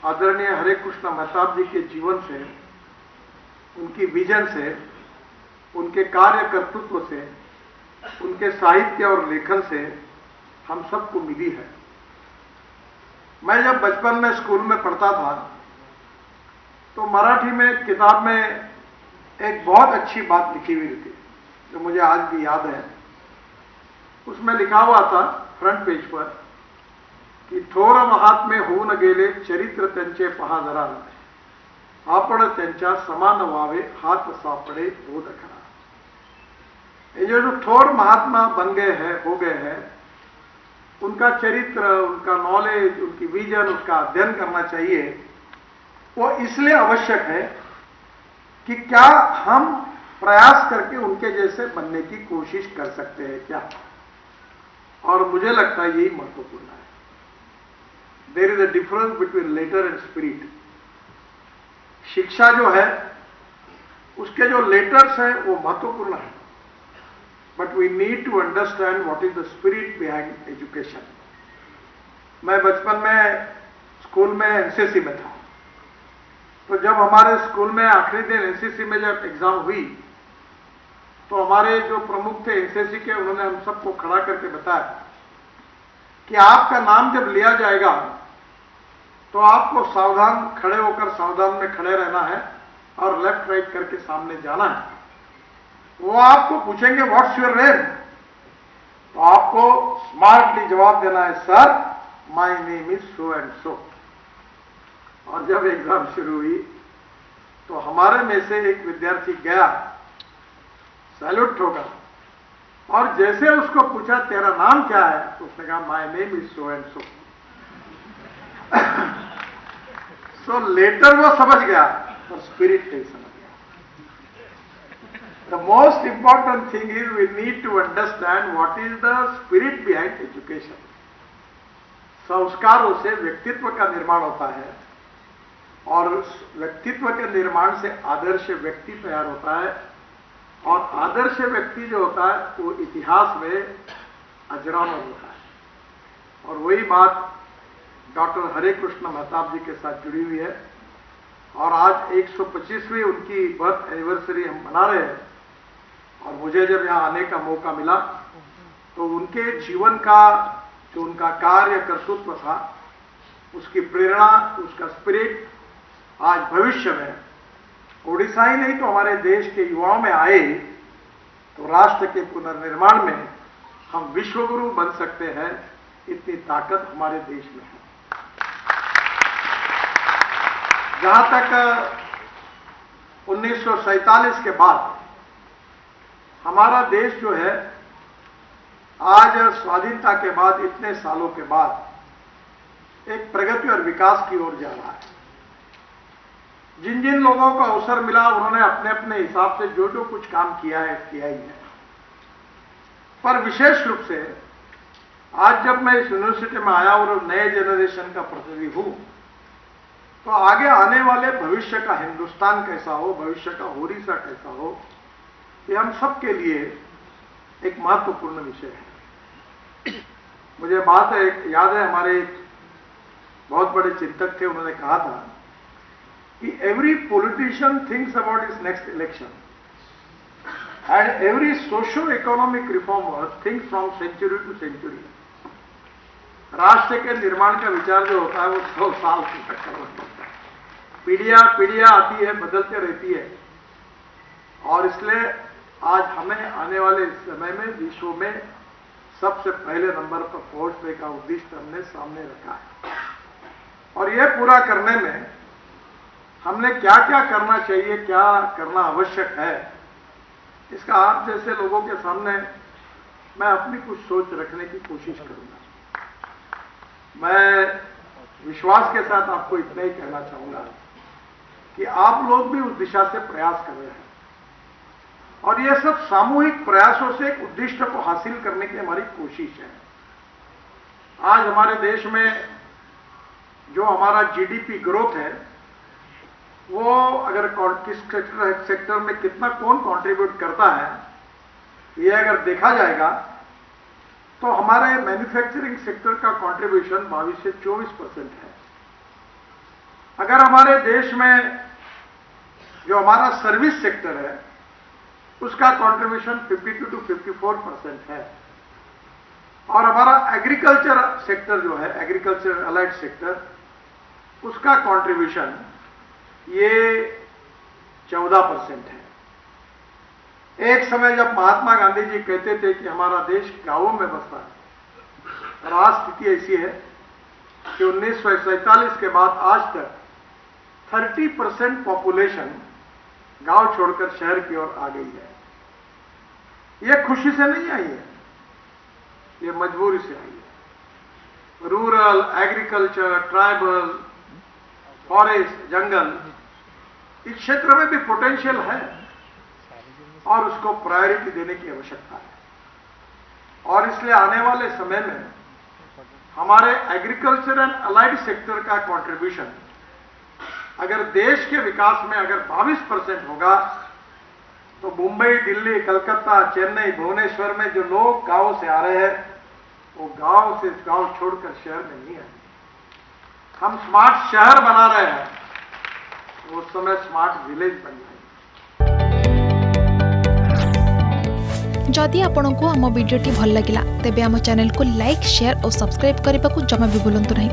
आदरणीय हरे कृष्ण मेहताब जी के जीवन से, उनकी विजन से, उनके कार्य कर्तृत्व से, उनके साहित्य और लेखन से हम सबको मिली है। मैं जब बचपन में स्कूल में पढ़ता था तो मराठी में किताब में एक बहुत अच्छी बात लिखी हुई थी जो मुझे आज भी याद है। उसमें लिखा हुआ था फ्रंट पेज पर कि थोर महात्मे होऊन गेले चरित्र त्यांचे पहा जरा, आपण त्यांच्या समान व्हावे हात सापडे बोध खरा। ये जो थोर महात्मा बन गए हैं, हो गए हैं, उनका चरित्र, उनका नॉलेज, उनकी विजन, उसका अध्ययन करना चाहिए। वो इसलिए आवश्यक है कि क्या हम प्रयास करके उनके जैसे बनने की कोशिश कर सकते हैं क्या, और मुझे लगता है यही महत्वपूर्ण है। There is a difference between letter and spirit. शिक्षा जो है उसके जो लेटर्स हैं वो महत्वपूर्ण है, but we need to understand what is the spirit behind education. मैं बचपन में स्कूल में एनसीसी में था, तो जब हमारे स्कूल में आखिरी दिन एनसीसी में जब एग्जाम हुई तो हमारे जो प्रमुख थे एनसीसी के, उन्होंने हम सबको खड़ा करके बताया कि आपका नाम जब लिया जाएगा तो आपको सावधान खड़े होकर सावधान में खड़े रहना है और लेफ्ट राइट करके सामने जाना है। वो आपको पूछेंगे व्हाट्स योर नेम, तो आपको स्मार्टली जवाब देना है sir my name is so and सो। और जब एग्जाम शुरू हुई तो हमारे में से एक विद्यार्थी गया, सैल्यूट ठोका, और जैसे उसको पूछा तेरा नाम क्या है तो उसने कहा my name is so and so. So letter वो समझ गया और स्पिरिट नहीं समझ गया। The most important thing is we need to understand what is the spirit behind education. संस्कारों से व्यक्तित्व का निर्माण होता है और व्यक्तित्व के निर्माण से आदर्श व्यक्ति तैयार होता है, और आदर्श व्यक्ति जो होता है वो इतिहास में अजरामर होता है। और वही बात डॉक्टर हरे कृष्ण मेहताब जी के साथ जुड़ी हुई है, और आज 125वीं उनकी बर्थ एनिवर्सरी हम मना रहे हैं। और मुझे जब यहाँ आने का मौका मिला तो उनके जीवन का जो उनका कार्य कर्तृत्व था, उसकी प्रेरणा, उसका स्पिरिट आज भविष्य में ओडिशा ही नहीं तो हमारे देश के युवाओं में आए तो राष्ट्र के पुनर्निर्माण में हम विश्वगुरु बन सकते हैं। इतनी ताकत हमारे देश में है। जहां तक 1947 के बाद हमारा देश जो है आज स्वाधीनता के बाद, इतने सालों के बाद एक प्रगति और विकास की ओर जा रहा है। जिन जिन लोगों को अवसर मिला उन्होंने अपने अपने हिसाब से जो जो कुछ काम किया है किया ही है। पर विशेष रूप से आज जब मैं इस यूनिवर्सिटी में आया और नए जनरेशन का प्रतिनिधि हूं, तो आगे आने वाले भविष्य का हिंदुस्तान कैसा हो, भविष्य का ओडिशा कैसा हो, ये हम सबके लिए एक महत्वपूर्ण विषय है। मुझे बात याद है, हमारे एक बहुत बड़े चिंतक थे, उन्होंने कहा था कि every politician thinks about his next election and every socio economic reformer thinks from century to century. राष्ट्र के निर्माण का विचार जो होता है वो 100 साल तक होता है। पीढ़ियां आती है, बदलते रहती है, और इसलिए आज हमें आने वाले समय में विश्व में सबसे पहले नंबर पर पहुंचने का उद्देश्य हमने सामने रखा है। और यह पूरा करने में हमने क्या क्या करना चाहिए, क्या करना आवश्यक है, इसका आप जैसे लोगों के सामने मैं अपनी कुछ सोच रखने की कोशिश करूंगा। मैं विश्वास के साथ आपको इतना ही कहना चाहूंगा कि आप लोग भी उस दिशा से प्रयास कर रहे हैं, और यह सब सामूहिक प्रयासों से एक उद्देश्य को हासिल करने की हमारी कोशिश है। आज हमारे देश में जो हमारा जीडीपी ग्रोथ है वो अगर किस सेक्टर में कितना कौन कंट्रीब्यूट करता है, ये अगर देखा जाएगा तो हमारे मैन्युफैक्चरिंग सेक्टर का कंट्रीब्यूशन 22 से 24% है। अगर हमारे देश में जो हमारा सर्विस सेक्टर है उसका कंट्रीब्यूशन 52 to 54% है और हमारा एग्रीकल्चर सेक्टर जो है एग्रीकल्चर अलाइड सेक्टर उसका कंट्रीब्यूशन ये 14% है। एक समय जब महात्मा गांधी जी कहते थे कि हमारा देश गांवों में बसता है और आज स्थिति ऐसी है कि 1947 के बाद आज तक 30% पॉपुलेशन गांव छोड़कर शहर की ओर आ गई है। यह खुशी से नहीं आई है, ये मजबूरी से आई है। रूरल, एग्रीकल्चर, ट्राइबल, फॉरेस्ट, जंगल, इस क्षेत्र में भी पोटेंशियल है और उसको प्रायोरिटी देने की आवश्यकता है और इसलिए आने वाले समय में हमारे एग्रीकल्चर एंड अलाइड सेक्टर का कंट्रीब्यूशन अगर देश के विकास में अगर 22% होगा तो मुंबई, दिल्ली, कलकत्ता, चेन्नई, भुवनेश्वर में जो लोग गांव से आ रहे हैं वो गांव से गांव छोड़कर शहर में नहीं आएंगे। हम स्मार्ट शहर बना रहे हैं, उस समय स्मार्ट विलेज बन जाएंगे। जदि आपंक आम भिडी भल लगा तेब आम चैनल को लाइक, शेयर और सब्सक्राइब करने को जमा भी भूलु नहीं।